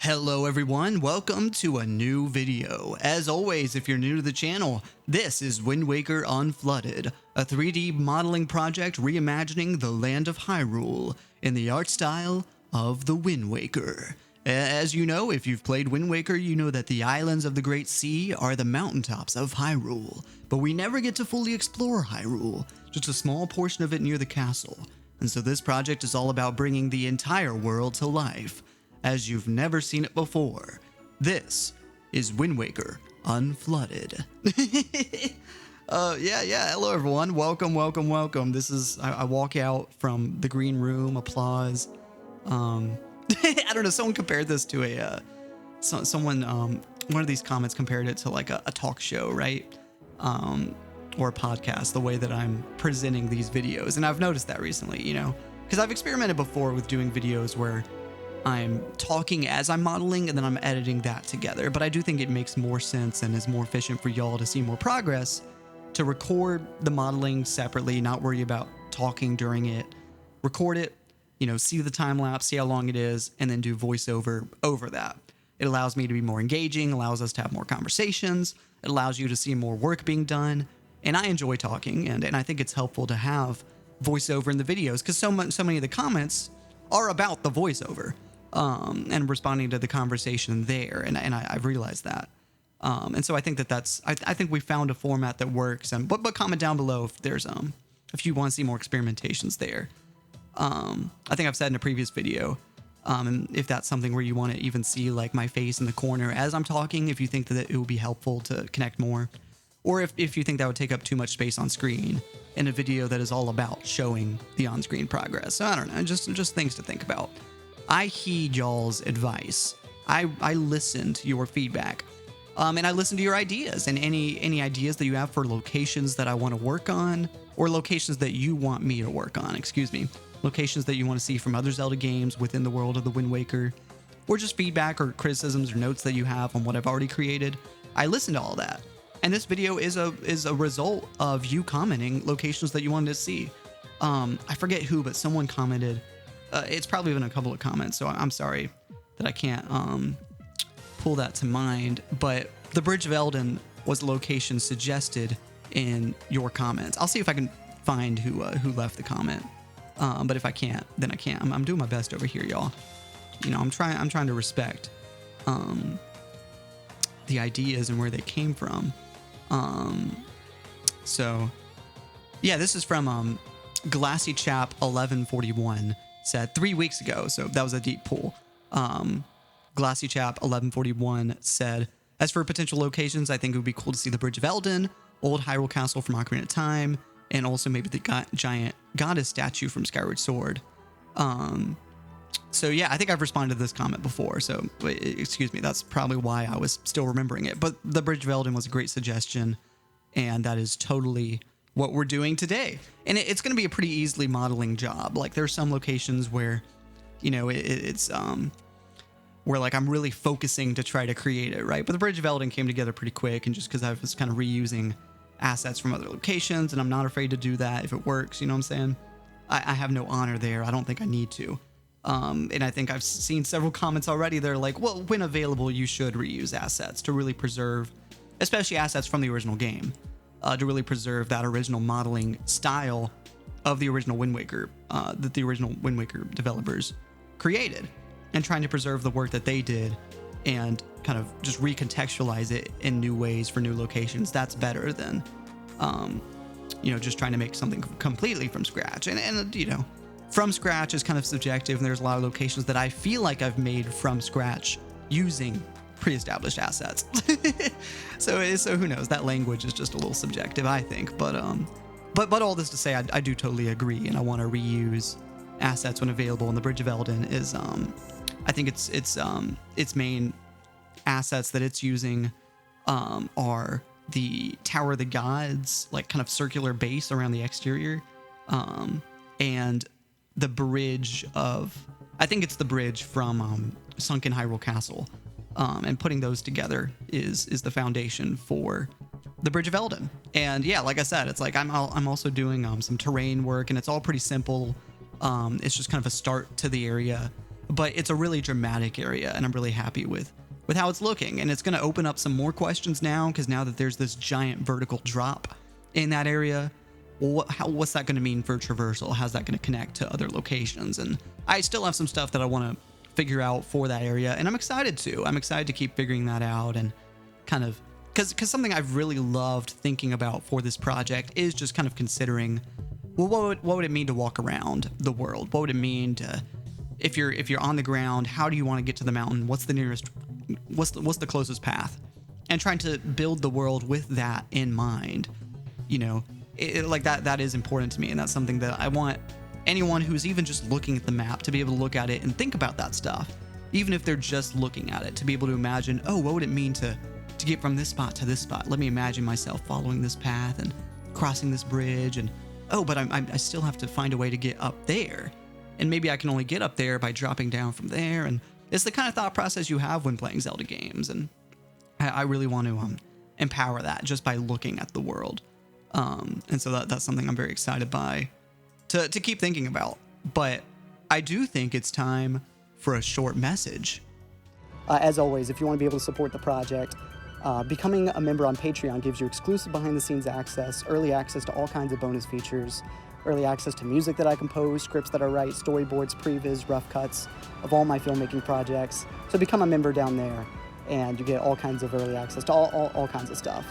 Hello everyone, welcome to a new video. As always, if you're new to the channel, this is Wind Waker Unflooded, a 3D modeling project reimagining the land of Hyrule in the art style of the Wind Waker. As you know, if you've played Wind Waker, you know that the islands of the Great Sea are the mountaintops of Hyrule, but we never get to fully explore Hyrule, just a small portion of it near the castle. And so this project is all about bringing the entire world to life, as you've never seen it before. This is Wind Waker Unflooded. Hello everyone. Welcome. This is, I walk out from the green room, applause. I don't know, someone compared this to one of these comments compared it to like a talk show, right? Or a podcast, the way that I'm presenting these videos. And I've noticed that recently, you know, because I've experimented before with doing videos where I'm talking as I'm modeling and then I'm editing that together. But I do think it makes more sense and is more efficient for y'all to see more progress to record the modeling separately, not worry about talking during it, record it, you know, see the time lapse, see how long it is, and then do voiceover over that. It allows me to be more engaging, allows us to have more conversations. It allows you to see more work being done. And I enjoy talking, and I think it's helpful to have voiceover in the videos because so many of the comments are about the voiceover. And responding to the conversation there, and I've realized that, and so I think that's I think we found a format that works. And but comment down below if there's if you want to see more experimentations there. I think I've said in a previous video, and if that's something where you want to even see like my face in the corner as I'm talking, if you think that it would be helpful to connect more, or if you think that would take up too much space on screen in a video that is all about showing the on-screen progress. So I don't know, just things to think about. I heed y'all's advice. I listen to your feedback, and I listen to your ideas and any ideas that you have for locations that I want to work on, or locations that you want me to work on. Locations that you want to see from other Zelda games within the world of the Wind Waker, or just feedback or criticisms or notes that you have on what I've already created. I listen to all that, and this video is a result of you commenting locations that you wanted to see. I forget who, but someone commented. It's probably been a couple of comments, so I'm sorry that I can't pull that to mind. But the Bridge of Eldin was a location suggested in your comments. I'll see if I can find who left the comment. But if I can't, then I can't. I'm doing my best over here, y'all. You know, I'm trying to respect the ideas and where they came from. So yeah, this is from Glassy Chap 1141. Said 3 weeks ago, so that was a deep pull. Glassy Chap 1141 said, as for potential locations, I think it would be cool to see the Bridge of Eldin, old Hyrule Castle from Ocarina of Time, and also maybe the giant goddess statue from Skyward Sword. So yeah, I think I've responded to this comment before, so excuse me, that's probably why I was still remembering it. But the Bridge of Eldin was a great suggestion, and that is totally what we're doing today. And it's going to be a pretty easily modeling job. Like there's some locations where, you know, it's where like I'm really focusing to try to create it, right? But the Bridge of Eldin came together pretty quick, and just because I was kind of reusing assets from other locations, and I'm not afraid to do that if it works, you know what I'm saying? I have no honor there. I don't think I need to. And I think I've seen several comments already that are like, well, when available, you should reuse assets to really preserve, especially assets from the original game. To really preserve that original modeling style of the original Wind Waker that the original Wind Waker developers created, and trying to preserve the work that they did and kind of just recontextualize it in new ways for new locations. That's better than, you know, just trying to make something completely from scratch. And you know, from scratch is kind of subjective, and there's a lot of locations that I feel like I've made from scratch using pre-established assets. so who knows, that language is just a little subjective, I think, but all this to say, I do totally agree, and I want to reuse assets when available. And the Bridge of Eldin is I think its main assets that it's using are the Tower of the Gods, like kind of circular base around the exterior, and the bridge of, I think it's the bridge from Sunken Hyrule Castle. And putting those together is the foundation for the Bridge of Eldin. And yeah, like I said, it's like I'm also doing some terrain work, and it's all pretty simple. It's just kind of a start to the area, but it's a really dramatic area, and I'm really happy with how it's looking. And it's going to open up some more questions now, because now that there's this giant vertical drop in that area, well, what's that going to mean for traversal? How's that going to connect to other locations? And I still have some stuff that I want to figure out for that area, and I'm excited to keep figuring that out. And kind of because something I've really loved thinking about for this project is just kind of considering, well, what would it mean to walk around the world? What would it mean to, if you're on the ground, how do you want to get to the mountain? What's the closest path? And trying to build the world with that in mind, like that is important to me. And that's something that I want anyone who's even just looking at the map to be able to look at it and think about that stuff. Even if they're just looking at it, to be able to imagine, oh, what would it mean to get from this spot to this spot? Let me imagine myself following this path and crossing this bridge, and oh, but I still have to find a way to get up there. And maybe I can only get up there by dropping down from there. And it's the kind of thought process you have when playing Zelda games. And I really want to empower that just by looking at the world. And so that's something I'm very excited by to keep thinking about. But I do think it's time for a short message. As always, if you want to be able to support the project, becoming a member on Patreon gives you exclusive behind-the-scenes access, early access to all kinds of bonus features, early access to music that I compose, scripts that I write, storyboards, previs, rough cuts of all my filmmaking projects. So become a member down there, and you get all kinds of early access to all kinds of stuff.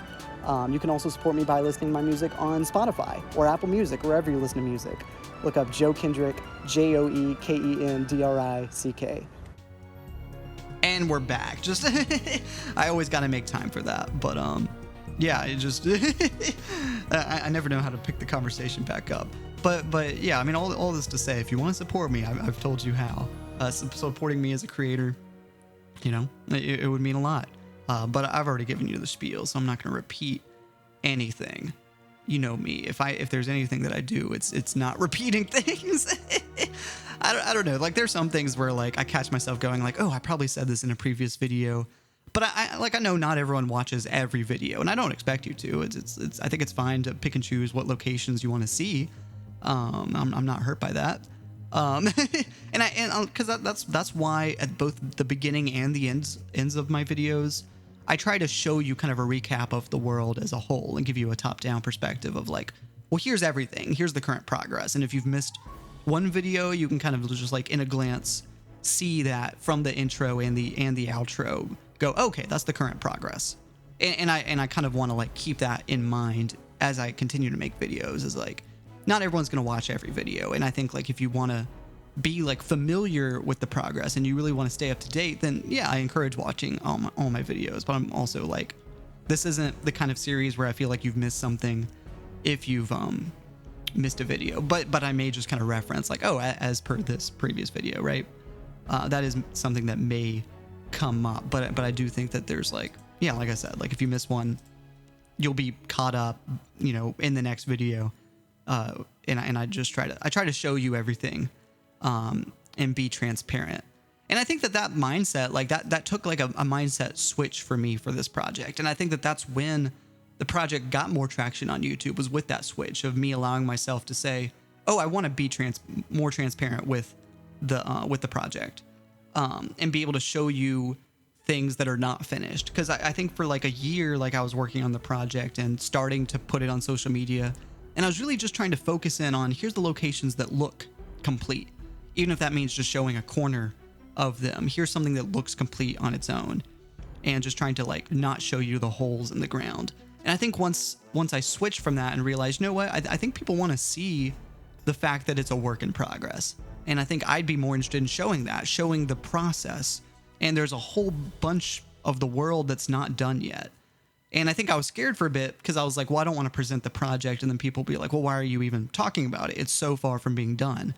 You can also support me by listening to my music on Spotify or Apple Music, wherever you listen to music. Look up Joe Kendrick, JoeKendrick. And we're back. Just I always got to make time for that. But yeah, it just I never know how to pick the conversation back up. But yeah, I mean, all this to say, if you want to support me, I've told you how. Supporting me as a creator, it would mean a lot. But I've already given you the spiel, so I'm not going to repeat anything. You know me. If there's anything that I do, it's not repeating things. I don't know. Like, there's some things where like I catch myself going like, oh, I probably said this in a previous video, but I know not everyone watches every video, and I don't expect you to. It's I think it's fine to pick and choose what locations you want to see. I'm not hurt by that. And because that's why at both the beginning and the ends of my videos, I try to show you kind of a recap of the world as a whole and give you a top-down perspective of like, well, here's everything. Here's the current progress. And if you've missed one video, you can kind of just like in a glance see that from the intro and the outro. Go, okay, that's the current progress. And I kind of want to like keep that in mind as I continue to make videos. Is like, not everyone's going to watch every video. And I think like if you want to be like familiar with the progress and you really want to stay up to date, then yeah, I encourage watching all my videos. But I'm also like, this isn't the kind of series where I feel like you've missed something if you've missed a video. But I may just kind of reference like, oh, as per this previous video, right? That is something that may come up. But I do think that there's like, yeah, like I said, like if you miss one, you'll be caught up, in the next video. And I try to show you everything, and be transparent. And I think that mindset, like that took like a mindset switch for me for this project. And I think that that's when the project got more traction on YouTube, was with that switch of me allowing myself to say, oh, I want to be more transparent with the project, and be able to show you things that are not finished. Because I think for like a year, like I was working on the project and starting to put it on social media, and I was really just trying to focus in on, here's the locations that look complete, even if that means just showing a corner of them. Here's something that looks complete on its own, and just trying to like not show you the holes in the ground. And I think once I switched from that and realized, you know what, I think people want to see the fact that it's a work in progress. And I think I'd be more interested in showing the process. And there's a whole bunch of the world that's not done yet. And I think I was scared for a bit because I was like, well, I don't want to present the project and then people be like, well, why are you even talking about it? It's so far from being done.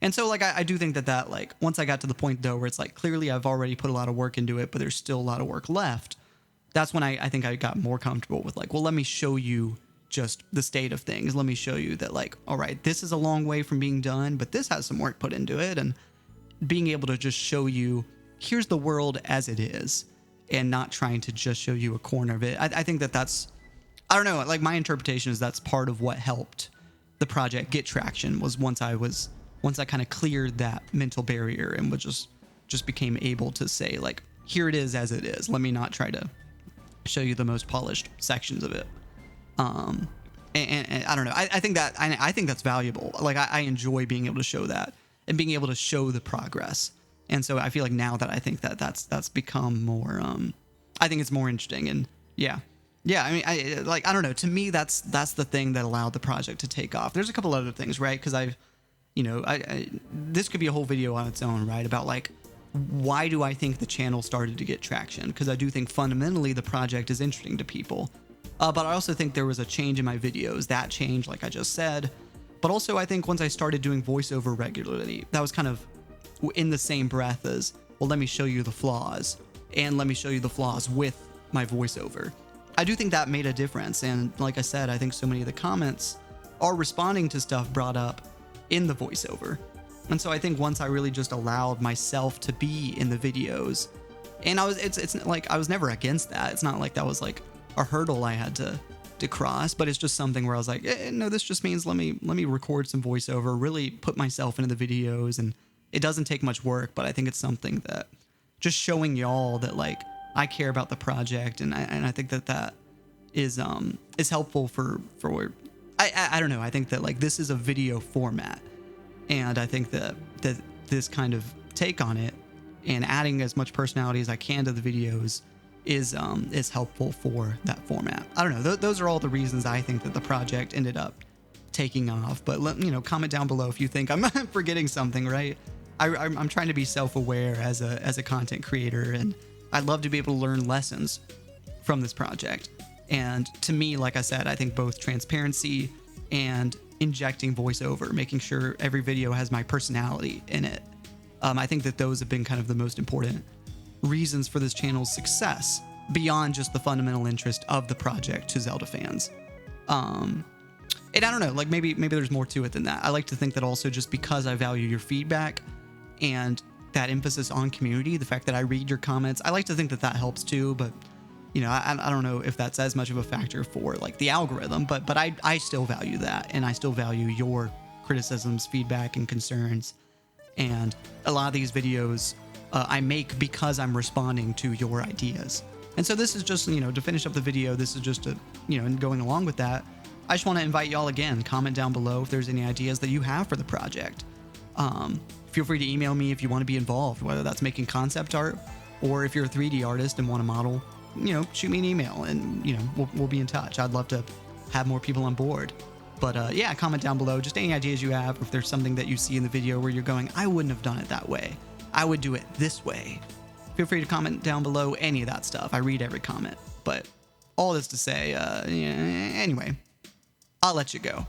And so like, I do think that like, once I got to the point though, where it's like, clearly I've already put a lot of work into it, but there's still a lot of work left. That's when I think I got more comfortable with like, well, let me show you just the state of things. Let me show you that like, all right, this is a long way from being done, but this has some work put into it. And being able to just show you, here's the world as it is, and not trying to just show you a corner of it. I think that's, I don't know, like my interpretation is that's part of what helped the project get traction, was once I was once I kind of cleared that mental barrier and was just became able to say, like, here it is as it is. Let me not try to show you the most polished sections of it. And I don't know. I think that's valuable. Like, I enjoy being able to show that and being able to show the progress. And so I feel like now that I think that's become more, I think it's more interesting. And yeah. I mean, I don't know. To me, that's the thing that allowed the project to take off. There's a couple other things, right? Because this could be a whole video on its own, right? About like, why do I think the channel started to get traction? Because I do think fundamentally the project is interesting to people. But I also think there was a change in my videos. That change, like I just said. But also I think once I started doing voiceover regularly, that was kind of in the same breath as, well, let me show you the flaws. And let me show you the flaws with my voiceover. I do think that made a difference. And like I said, I think so many of the comments are responding to stuff brought up in the voiceover. And so I think once I really just allowed myself to be in the videos, and it's like, I was never against that. It's not like that was like a hurdle I had to cross, but it's just something where I was like, no, this just means let me record some voiceover, really put myself into the videos. And it doesn't take much work, but I think it's something that just showing y'all that like I care about the project. And I think that is helpful for I don't know. I think that like this is a video format. And I think that this kind of take on it and adding as much personality as I can to the videos is helpful for that format. I don't know. Those are all the reasons I think that the project ended up taking off. But comment down below if you think I'm forgetting something, right? I'm trying to be self-aware as a content creator, and I'd love to be able to learn lessons from this project. And to me, like I said, I think both transparency and injecting voiceover, making sure every video has my personality in it. I think that those have been kind of the most important reasons for this channel's success beyond just the fundamental interest of the project to Zelda fans. And I don't know, like maybe there's more to it than that. I like to think that also just because I value your feedback and that emphasis on community, the fact that I read your comments, I like to think that helps too, but I don't know if that's as much of a factor for like the algorithm, but I still value that, and I still value your criticisms, feedback, and concerns. And a lot of these videos I make because I'm responding to your ideas. And so this is just, to finish up the video, this is just and going along with that, I just want to invite y'all again, comment down below if there's any ideas that you have for the project. Feel free to email me if you want to be involved, whether that's making concept art or if you're a 3D artist and want to model. Shoot me an email and, we'll be in touch. I'd love to have more people on board. But yeah, comment down below just any ideas you have. If there's something that you see in the video where you're going, I wouldn't have done it that way. I would do it this way. Feel free to comment down below any of that stuff. I read every comment. But all this to say, anyway, I'll let you go.